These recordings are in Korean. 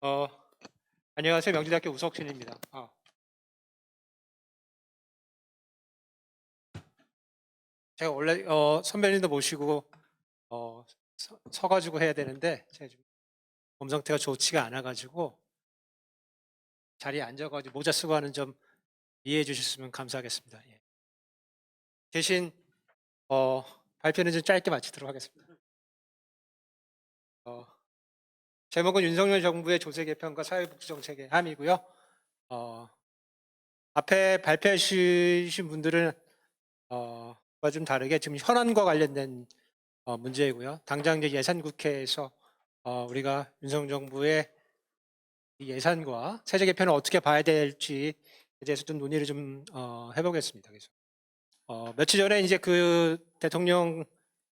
어, 안녕하세요. 명지대학교 우석진입니다. 제가 원래 선배님도 모시고 서가지고 해야 되는데 제가 지금 몸 상태가 좋지가 않아가지고 자리에 앉아가지고 모자 쓰고 하는 점 이해해 주셨으면 감사하겠습니다. 예. 대신 어, 발표는 좀 짧게 마치도록 하겠습니다. 어, 제목은 윤석열 정부의 조세 개편과 사회복지 정책의 함이고요. 어, 앞에 발표해 주신 분들은 과 좀 다르게 지금 현안과 관련된 문제이고요. 당장 이제 예산국회에서 우리가 윤석열 정부의 이 예산과 세제 개편을 어떻게 봐야 될지에 대해서 좀 논의를 좀 해보겠습니다. 그래서 며칠 전에 이제 그 대통령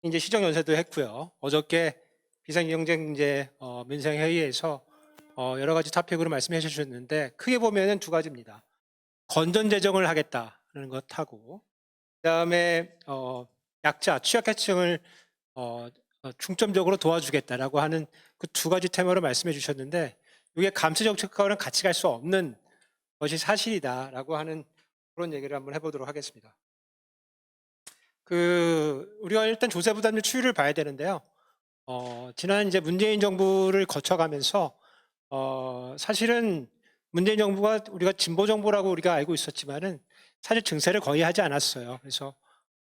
이제 시정 연설도 했고요. 어저께 비상경제 이제 민생회의에서 여러 가지 토픽으로 말씀해 주셨는데 크게 보면은 두 가지입니다. 건전 재정을 하겠다는 것하고 그다음에 약자 취약계층을 중점적으로 도와주겠다라고 하는 그 두 가지 테마로 말씀해 주셨는데 이게 감세 정책과는 같이 갈 수 없는 것이 사실이다라고 하는 그런 얘기를 한번 해보도록 하겠습니다. 우리가 일단 조세 부담률 추이를 봐야 되는데요. 지난 이제 문재인 정부를 거쳐가면서 사실은 문재인 정부가 우리가 진보 정부라고 우리가 알고 있었지만은 사실 증세를 거의 하지 않았어요. 그래서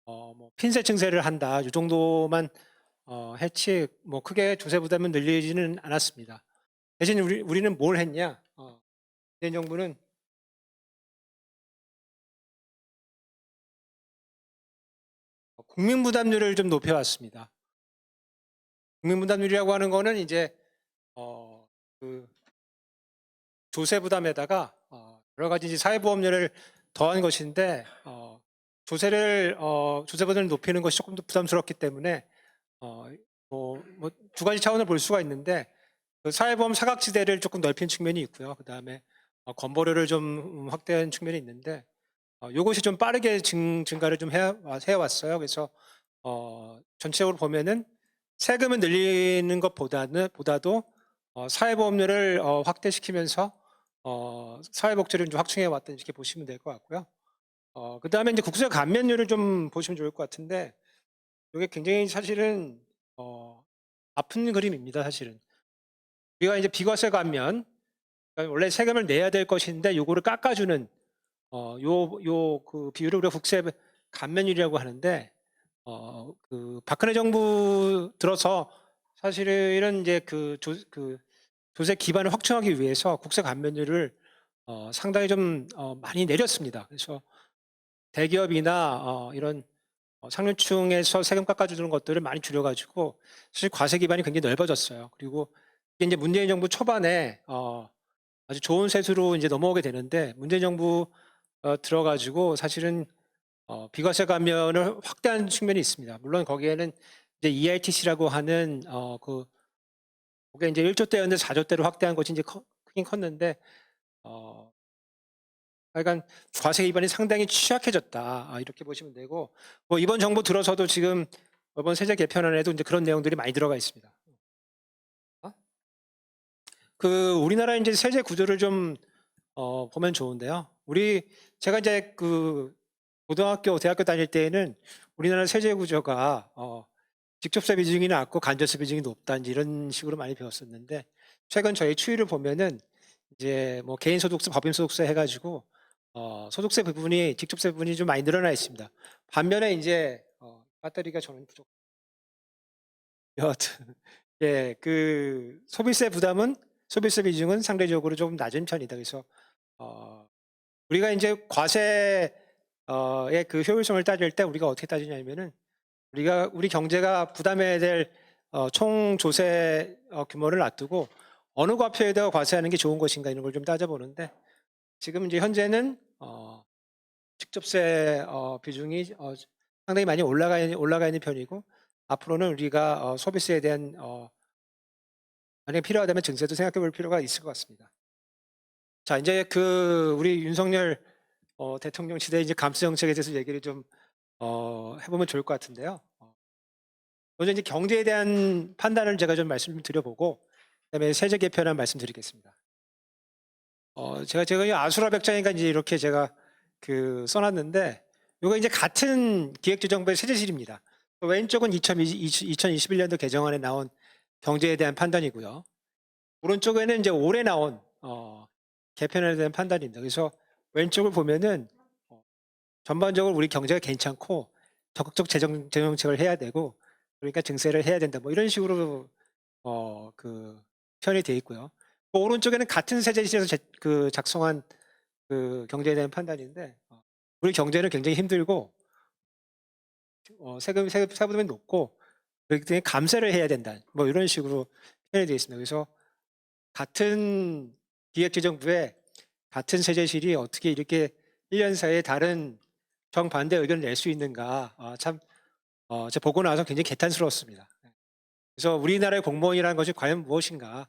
뭐 핀셋 증세를 한다 이 정도만 했지 뭐 크게 조세 부담은 늘리지는 않았습니다. 대신 우리는 뭘 했냐? 문재인 정부는 국민 부담률을 좀 높여왔습니다. 국민 부담률이라고 하는 거는 이제 그 조세 부담에다가 여러 가지 이제 사회보험료를 더한 것인데 조세 부담을 높이는 것이 조금 더 부담스럽기 때문에 두 가지 차원을 볼 수가 있는데 그 사회보험 사각지대를 조금 넓힌 측면이 있고요. 그 다음에 건보료를 좀 확대한 측면이 있는데 이것이 좀 빠르게 증가를 좀 해왔어요. 그래서 전체적으로 보면은 세금을 늘리는 보다도 사회보험료를 확대시키면서 사회복지를 좀 확충해 왔다 이렇게 보시면 될 것 같고요. 그 다음에 이제 국세 감면율을 좀 보시면 좋을 것 같은데 이게 굉장히 사실은 아픈 그림입니다. 사실은 우리가 이제 비과세 감면 그러니까 원래 세금을 내야 될 것인데 요거를 깎아주는 그 비율을 우리가 국세 감면율이라고 하는데 그 박근혜 정부 들어서 사실은 이제 그 조세 기반을 확충하기 위해서 국세 감면율을 상당히 좀 많이 내렸습니다. 그래서 대기업이나 이런 상류층에서 세금 깎아주는 것들을 많이 줄여가지고 사실 과세 기반이 굉장히 넓어졌어요. 그리고 이게 이제 문재인 정부 초반에 아주 좋은 세수로 이제 넘어오게 되는데 문재인 정부 들어가지고 사실은 비과세 감면을 확대한 측면이 있습니다. 물론 거기에는 이제 EITC라고 하는 그게 이제 1조대였는데 4조대로 확대한 것이 이제 크긴 컸는데 하여간 과세 기반이 상당히 취약해졌다 이렇게 보시면 되고 뭐 이번 정부 들어서도 지금 이번 세제 개편안에도 이제 그런 내용들이 많이 들어가 있습니다. 우리나라 이제 세제 구조를 좀 보면 좋은데요. 제가 이제 고등학교, 대학교 다닐 때에는 우리나라 세제 구조가 직접세 비중이 낮고 간접세 비중이 높다 이런 식으로 많이 배웠었는데 최근 저희 추이를 보면은 이제 뭐 개인소득세, 법인소득세 해가지고 소득세 부분이 직접세 부분이 좀 많이 늘어나 있습니다. 반면에 이제 배터리가 저는 부족. 여하튼 예, 그 소비세 비중은 상대적으로 좀 낮은 편이다. 그래서 우리가 이제 과세의 그 효율성을 따질 때 우리가 어떻게 따지냐면은 우리 경제가 부담해야 될 총 조세 규모를 놔두고 어느 과표에다가 과세하는 게 좋은 것인가 이런 걸 좀 따져보는데 지금 이제 현재는 직접세 비중이 상당히 많이 올라가 있는 편이고 앞으로는 우리가 소비세에 대한 만약에 필요하다면 증세도 생각해 볼 필요가 있을 것 같습니다. 자, 이제 우리 윤석열 대통령 시대 이제 감세 정책에 대해서 얘기를 좀 해보면 좋을 것 같은데요. 먼저 이제 경제에 대한 판단을 제가 좀 말씀드려보고 그다음에 세제 개편안 말씀드리겠습니다. 제가 이 아수라백장인가 이제 이렇게 제가 써놨는데, 이거 이제 같은 기획재정부의 세제실입니다. 왼쪽은 2021년도 개정안에 나온 경제에 대한 판단이고요. 오른쪽에는 이제 올해 나온 개편에 대한 판단입니다. 그래서 왼쪽을 보면은 전반적으로 우리 경제가 괜찮고 적극적 재정책을 해야 되고, 그러니까 증세를 해야 된다. 뭐 이런 식으로 표현이 되어 있고요. 오른쪽에는 같은 세제실에서 작성한 경제에 대한 판단인데, 우리 경제는 굉장히 힘들고 세부담이 높고 그렇기 때문에 감세를 해야 된다. 뭐 이런 식으로 표현이 되어 있습니다. 그래서 같은 기획재정부에 같은 세제실이 어떻게 이렇게 1년 사이에 다른 정반대 의견을 낼 수 있는가, 제가 보고 나서 굉장히 개탄스러웠습니다. 그래서 우리나라의 공무원이라는 것이 과연 무엇인가,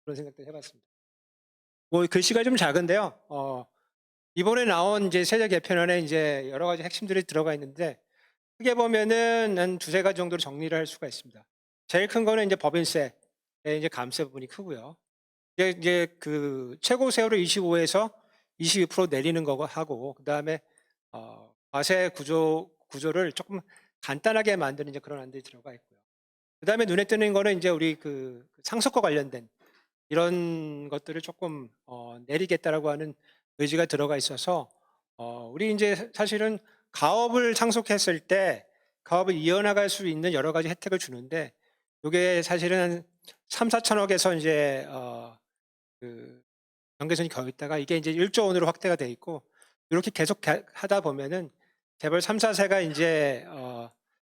그런 생각도 해봤습니다. 뭐 글씨가 좀 작은데요. 이번에 나온 이제 세제 개편안에 이제 여러 가지 핵심들이 들어가 있는데, 크게 보면은 한 두세 가지 정도로 정리를 할 수가 있습니다. 제일 큰 거는 이제 법인세, 이제 감세 부분이 크고요. 이제 최고 세율을 25에서 22% 내리는 거고 하고, 그 다음에 과세 구조를 조금 간단하게 만드는 이제 그런 안들이 들어가 있고요. 그 다음에 눈에 띄는 거는 이제 우리 상속과 관련된 이런 것들을 조금 내리겠다라고 하는 의지가 들어가 있어서, 우리 이제 사실은 가업을 상속했을 때 가업을 이어나갈 수 있는 여러 가지 혜택을 주는데, 이게 사실은 3, 4천억에서 이제 경계선이 겨 있다가 이게 이제 1조 원으로 확대가 돼 있고, 이렇게 계속 하다 보면은 재벌 3, 4세가 이제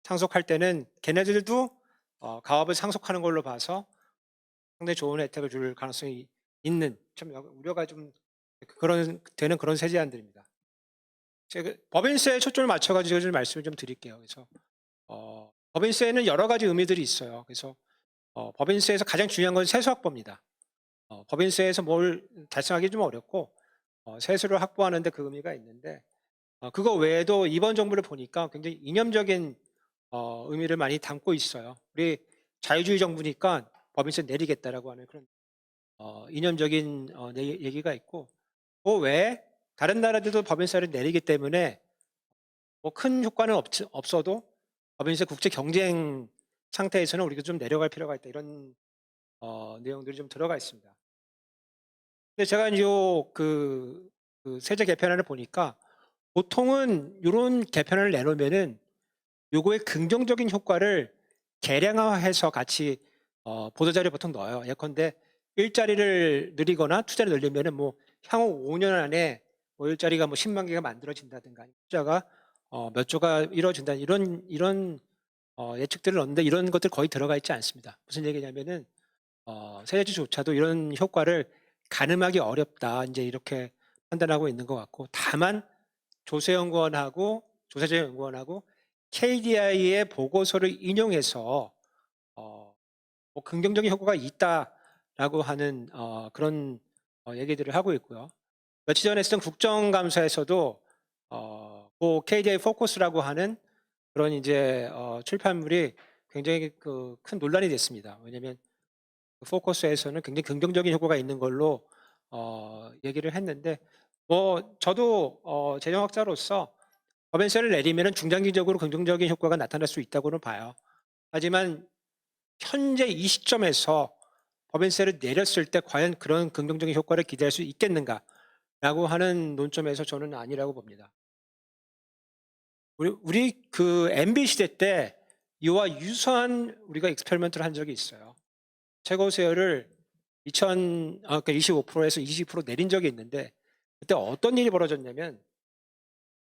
상속할 때는 걔네들도 가업을 상속하는 걸로 봐서 상당히 좋은 혜택을 줄 가능성이 있는, 좀 우려가 좀 되는 그런 세제안들입니다. 제가 법인세에 초점을 맞춰가지고 좀 말씀을 좀 드릴게요. 그래서 법인세에는 여러 가지 의미들이 있어요. 그래서 법인세에서 가장 중요한 건 세수 확보입니다. 법인세에서 뭘 달성하기 좀 어렵고 세수를 확보하는데 그 의미가 있는데, 그거 외에도 이번 정부를 보니까 굉장히 이념적인 의미를 많이 담고 있어요. 우리 자유주의 정부니까 법인세 내리겠다라고 하는 그런 이념적인 얘기가 있고, 그 외에 다른 나라들도 법인세를 내리기 때문에 뭐 큰 효과는 없어도 법인세 국제 경쟁 상태에서는 우리가 좀 내려갈 필요가 있다, 이런 내용들이 좀 들어가 있습니다. 근데 제가 이제 세제 개편안을 보니까 보통은 이런 개편안을 내놓으면은 요거의 긍정적인 효과를 계량화해서 같이 보도자료에 보통 넣어요. 예컨대 일자리를 늘리거나 투자를 늘리면은 뭐 향후 5년 안에 뭐 일자리가 뭐 10만 개가 만들어진다든가, 투자가 몇 조가 이루어진다, 이런 예측들을 넣는데, 이런 것들 거의 들어가 있지 않습니다. 무슨 얘기냐면은 세제주조차도 이런 효과를 가늠하기 어렵다, 이제 이렇게 판단하고 있는 것 같고, 다만 조세제연구원하고 KDI의 보고서를 인용해서 뭐 긍정적인 효과가 있다라고 하는 그런 얘기들을 하고 있고요. 며칠 전에 했던 국정감사에서도 그 KDI 포커스라고 하는 그런 이제 출판물이 굉장히 큰 논란이 됐습니다. 왜냐하면 포커스에서는 굉장히 긍정적인 효과가 있는 걸로 얘기를 했는데, 뭐 저도 재정학자로서 법인세를 내리면 중장기적으로 긍정적인 효과가 나타날 수 있다고는 봐요. 하지만 현재 이 시점에서 법인세를 내렸을 때 과연 그런 긍정적인 효과를 기대할 수 있겠는가라고 하는 논점에서 저는 아니라고 봅니다. 우리 MB 시대 때 이와 유사한 우리가 익스페리먼트를 한 적이 있어요. 최고세율을 25%에서 20% 내린 적이 있는데, 그때 어떤 일이 벌어졌냐면,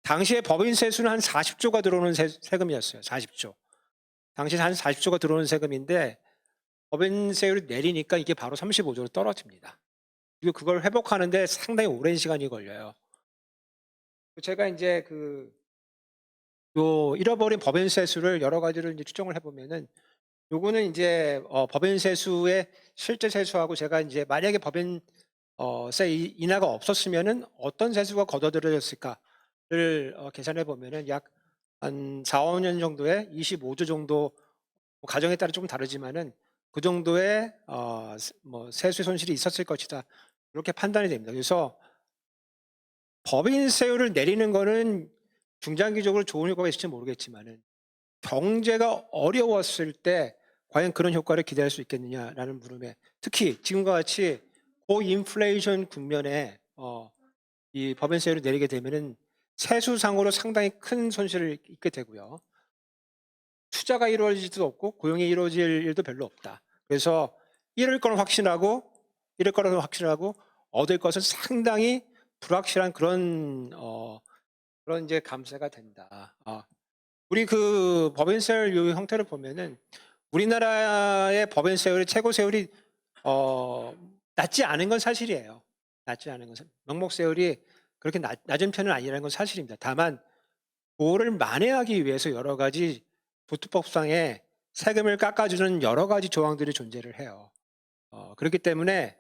당시에 법인세수는 한 40조가 들어오는 세금이었어요. 40조. 당시 한 40조가 들어오는 세금인데, 법인세율을 내리니까 이게 바로 35조로 떨어집니다. 그리고 그걸 회복하는데 상당히 오랜 시간이 걸려요. 제가 이제 잃어버린 법인세수를 여러 가지를 이제 추정을 해보면은, 요거는 이제 법인세수의 실제 세수하고, 제가 이제 만약에 법인세 인하가 없었으면은 어떤 세수가 걷어들여졌을까를 계산해 보면은 약 한 4, 5년 정도에 25조 정도, 뭐 가정에 따라 조금 다르지만은 그 정도의 뭐 세수 손실이 있었을 것이다. 이렇게 판단이 됩니다. 그래서 법인세율을 내리는 거는 중장기적으로 좋은 효과가 있을지 모르겠지만은 경제가 어려웠을 때 과연 그런 효과를 기대할 수 있겠느냐라는 물음에, 특히 지금과 같이 고인플레이션 국면에 이 법인세율을 내리게 되면은 세수상으로 상당히 큰 손실을 입게 되고요. 투자가 이루어질 수도 없고 고용이 이루어질 일도 별로 없다. 그래서 이럴 거는 확신하고 얻을 것은 상당히 불확실한 그런 이제 감세가 된다. 우리 그 법인세율 요 형태를 보면은 우리나라의 법인세율이 최고 세율이 낮지 않은 건 사실이에요. 낮지 않은 것은 명목세율이 그렇게 낮은 편은 아니라는 건 사실입니다. 다만 그거를 만회하기 위해서 여러 가지 도트법상에 세금을 깎아주는 여러 가지 조항들이 존재를 해요. 그렇기 때문에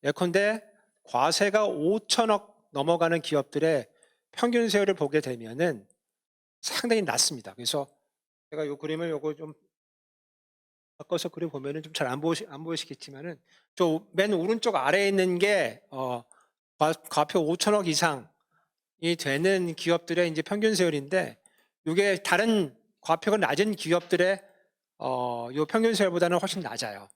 예컨대 과세가 5천억 넘어가는 기업들의 평균 세율을 보게 되면은 상당히 낮습니다. 그래서 제가 요 그림을 요거 좀 바꿔서 그림 보면은 좀 잘 안 보이시겠지만은 저 맨 오른쪽 아래에 있는 게 과표 5천억 이상이 되는 기업들의 이제 평균 세율인데, 이게 다른 과표가 낮은 기업들의 요 평균 세율보다는 훨씬 낮아요.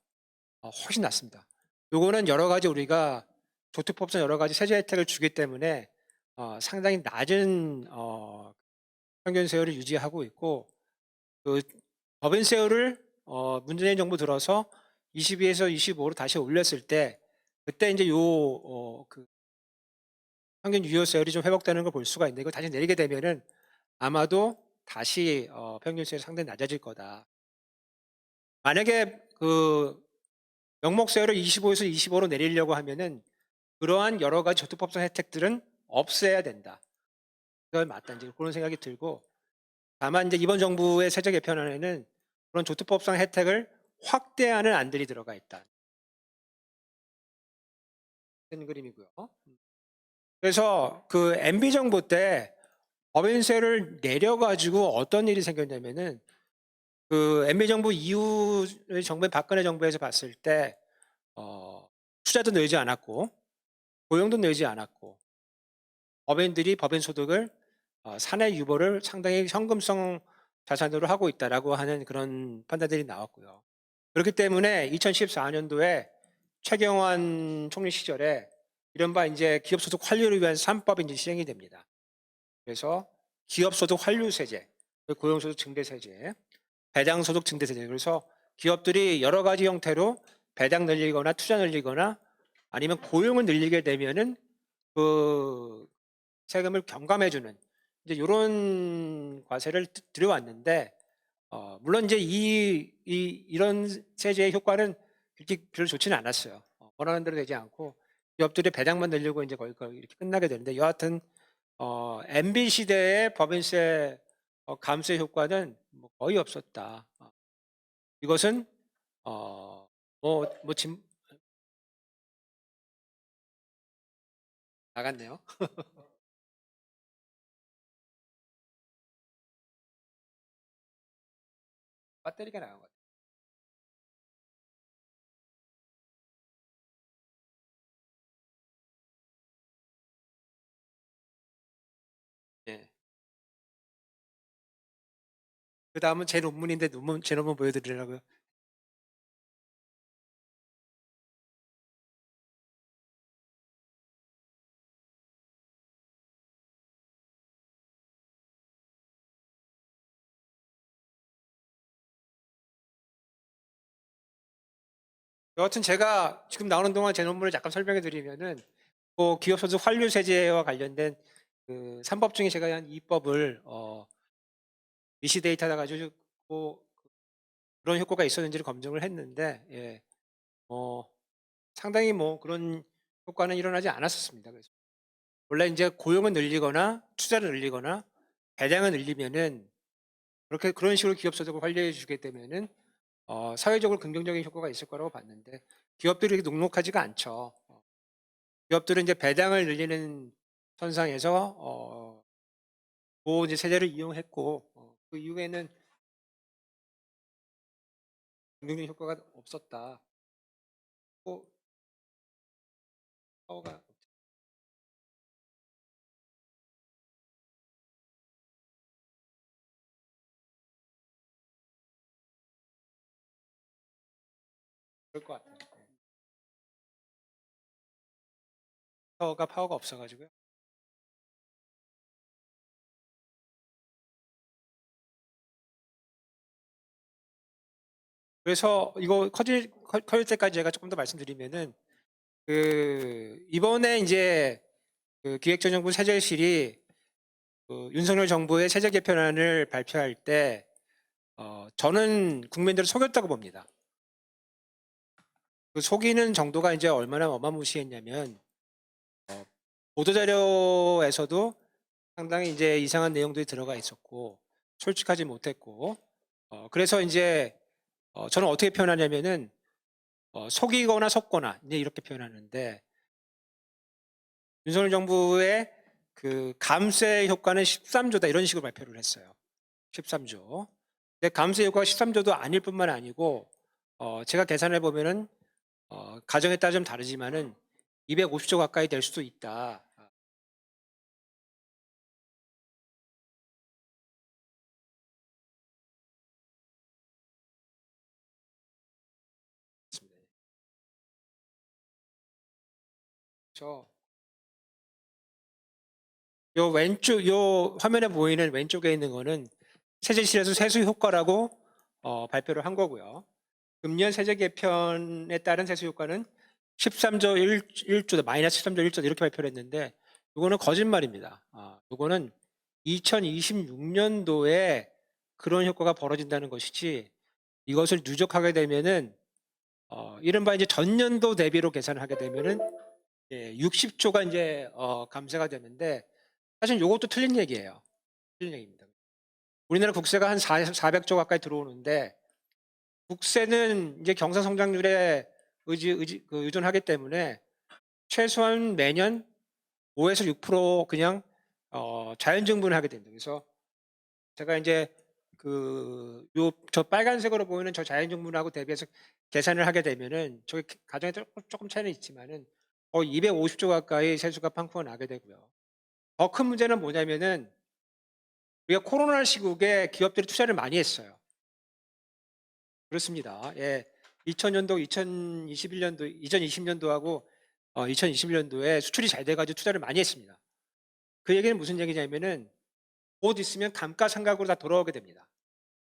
훨씬 낮습니다. 요거는 여러 가지 우리가 도트법상 여러 가지 세제 혜택을 주기 때문에 상당히 낮은 평균 세율을 유지하고 있고, 그 법인세율을 문재인 정부 들어서 22에서 25로 다시 올렸을 때 그때 이제 그 평균 유효세율이 좀 회복되는 걸 볼 수가 있는데, 이거 다시 내리게 되면은 아마도 다시 평균세율이 상당히 낮아질 거다. 만약에 그 명목세율을 25에서 25로 내리려고 하면은 그러한 여러 가지 저축법상 혜택들은 없애야 된다. 그건 맞다. 이제 그런 생각이 들고, 다만 이제 이번 정부의 세제 개편안에는 그런 조특법상 혜택을 확대하는 안들이 들어가 있다. 큰 그림이고요. 그래서 그 MB 정부 때 법인세를 내려가지고 어떤 일이 생겼냐면은, 그 MB 정부 이후 정부 박근혜 정부에서 봤을 때 투자도 늘지 않았고 고용도 늘지 않았고 법인들이 법인 소득을 사내 유보를 상당히 현금성 자산으로 하고 있다라고 하는 그런 판단들이 나왔고요. 그렇기 때문에 2014년도에 최경환 총리 시절에 이른바 이제 기업소득 환류를 위한 3법이 이제 시행이 됩니다. 그래서 기업소득 환류세제, 고용소득 증대세제, 배당소득 증대세제. 그래서 기업들이 여러 가지 형태로 배당 늘리거나 투자 늘리거나 아니면 고용을 늘리게 되면은 그 세금을 경감해주는 이제 이런 과세를 들여왔는데, 물론 이제 이런 세제의 효과는 그렇게 별로 좋지는 않았어요. 원하는 대로 되지 않고 기업들이 배당만 늘리고 이제 거의 이렇게 끝나게 되는데, 여하튼 MB 시대의 법인세 감세 효과는 뭐 거의 없었다. 이것은 뭐 나갔네요. 배터리가 나간 것 같아요. 예. 그 다음은 제 논문인데 제 논문 보여드리려고요. 여하튼 제가 지금 나오는 동안 제 논문을 잠깐 설명해 드리면은, 기업소득 환류세제와 관련된 그 3법 중에 제가 한 2법을 미시 데이터다 가지고 그런 효과가 있었는지를 검증을 했는데, 예, 상당히 뭐 그런 효과는 일어나지 않았었습니다. 그래서 원래 이제 고용을 늘리거나 투자를 늘리거나 배당을 늘리면은 그런 식으로 기업소득을 환류해 주게 되면은 사회적으로 긍정적인 효과가 있을 거라고 봤는데, 기업들이 이렇게 녹록하지가 않죠. 기업들은 이제 배당을 늘리는 선상에서 이제 세제를 이용했고, 그 이후에는 긍정적인 효과가 없었다. 파워가 그럴 것 같아요. 파워가 없어가지고요. 그래서 이거 커질 때까지 제가 조금 더 말씀드리면은 이번에 이제 기획재정부 세제실이 윤석열 정부의 세제 개편안을 발표할 때 저는 국민들을 속였다고 봅니다. 그 속이는 정도가 이제 얼마나 어마무시했냐면 보도자료에서도 상당히 이제 이상한 내용들이 들어가 있었고 솔직하지 못했고 그래서 이제 저는 어떻게 표현하냐면은 속이거나 속거나 이제 이렇게 표현하는데 윤석열 정부의 그 감세 효과는 13조다 이런 식으로 발표를 했어요. 13조. 근데 감세 효과가 13조도 아닐 뿐만 아니고 제가 계산해 보면은 가정에 따라 좀 다르지만은 250조 가까이 될 수도 있다. 그렇죠. 요 화면에 보이는 왼쪽에 있는 거는 세제실에서 세수 효과라고 발표를 한 거고요. 금년 세제 개편에 따른 세수 효과는 13조 1조다, 마이너스 13조 1조다 이렇게 발표를 했는데 이거는 거짓말입니다. 이거는 2026년도에 그런 효과가 벌어진다는 것이지 이것을 누적하게 되면은 이른바 이제 전년도 대비로 계산을 하게 되면은 60조가 이제 감세가 되는데 사실 이것도 틀린 얘기예요. 틀린 얘기입니다. 우리나라 국세가 한 400조 가까이 들어오는데 국세는 이제 경상 성장률에 의존하기 때문에 최소한 매년 5에서 6% 그냥 자연 증분을 하게 됩니다. 그래서 제가 이제 저 빨간색으로 보이는 저 자연 증분하고 대비해서 계산을 하게 되면은 저기 가정에 조금 차이는 있지만은 거의 250조 가까이 세수가 팡풍 나게 되고요. 더 큰 문제는 뭐냐면은 우리가 코로나 시국에 기업들이 투자를 많이 했어요. 그렇습니다. 예. 2000년도, 2021년도, 2020년도하고 2021년도에 수출이 잘 돼가지고 투자를 많이 했습니다. 그 얘기는 무슨 얘기냐면은 곧 있으면 감가상각으로 다 돌아오게 됩니다.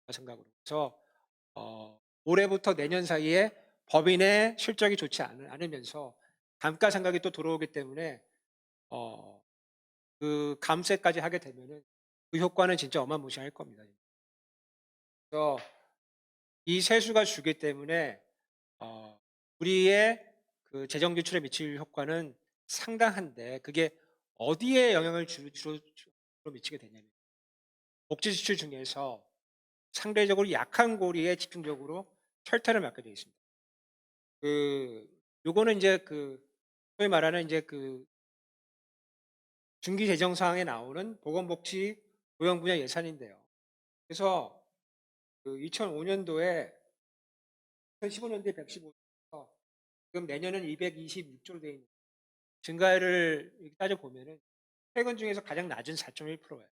감가상각으로. 그래서 올해부터 내년 사이에 법인의 실적이 좋지 않으면서 감가상각이 또 들어오기 때문에 그 감세까지 하게 되면은 그 효과는 진짜 어마무시할 겁니다. 그래서 이 세수가 주기 때문에 우리의 그 재정 지출에 미칠 효과는 상당한데 그게 어디에 영향을 주로 미치게 되냐면 복지 지출 중에서 상대적으로 약한 고리에 집중적으로 철퇴를 맡게 되어 있습니다. 요거는 이제 소위 말하는 이제 중기 재정 사항에 나오는 보건복지 고용 분야 예산인데요. 그래서 2005년도에 2015년도에 115조, 지금 내년은 226조로 되어 있는 증가율을 따져보면은 최근 중에서 가장 낮은 4.1%예요.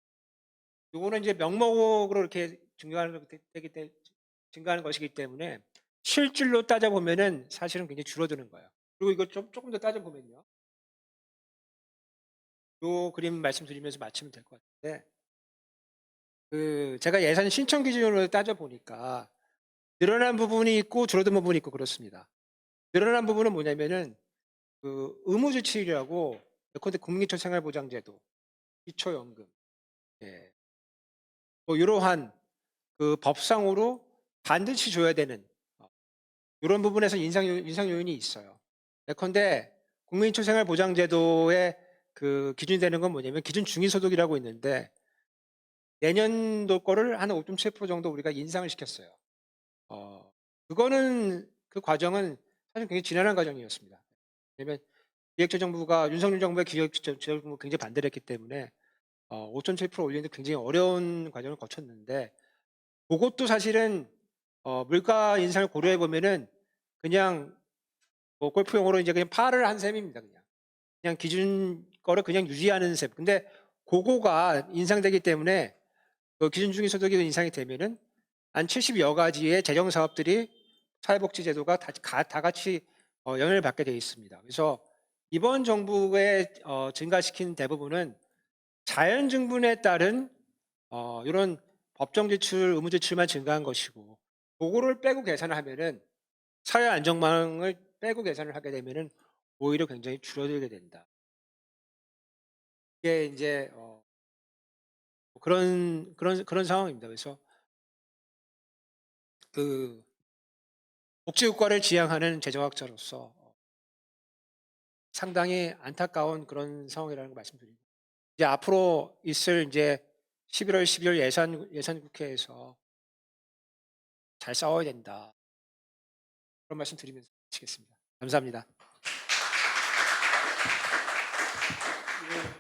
이거는 이제 명목으로 이렇게 증가하는 것이기 때문에 실질로 따져보면은 사실은 굉장히 줄어드는 거예요. 그리고 이거 조금 더 따져보면요. 이 그림 말씀드리면서 마치면 될 것 같은데, 제가 예산 신청 기준으로 따져보니까 늘어난 부분이 있고 줄어든 부분이 있고 그렇습니다. 늘어난 부분은 뭐냐면은 의무지출이라고 예컨대 국민기초생활보장제도, 기초연금, 예. 뭐 이러한 법상으로 반드시 줘야 되는 이런 부분에서 인상 요인이 있어요. 예컨대 국민기초생활보장제도의 기준이 되는 건 뭐냐면 기준 중위소득이라고 있는데 내년도 거를 한 5.7% 정도 우리가 인상을 시켰어요. 그거는 그 과정은 사실 굉장히 지난한 과정이었습니다. 왜냐면 기획재정부가 윤석열 정부의 기획재정부 굉장히 반대를 했기 때문에 5.7% 올리는데 굉장히 어려운 과정을 거쳤는데 그것도 사실은 물가 인상을 고려해 보면은 그냥 뭐 골프용어로 이제 그냥 파를 한 셈입니다. 그냥 기준 거를 그냥 유지하는 셈. 근데 그거가 인상되기 때문에 그 기준 중위소득이 인상이 되면은 한 70여 가지의 재정 사업들이 사회복지제도가 다 같이 영향을 받게 되어 있습니다. 그래서 이번 정부의 증가시킨 대부분은 자연 증분에 따른 이런 법정 지출, 의무 지출만 증가한 것이고, 그거를 빼고 계산을 하면은 사회 안정망을 빼고 계산을 하게 되면은 오히려 굉장히 줄어들게 된다. 이게 이제 그런 상황입니다. 그래서 그 복지국가를 지향하는 재정학자로서 상당히 안타까운 그런 상황이라는 걸 말씀드립니다. 이제 앞으로 있을 이제 11월, 12월 예산 국회에서 잘 싸워야 된다. 그런 말씀 드리면서 마치겠습니다. 감사합니다.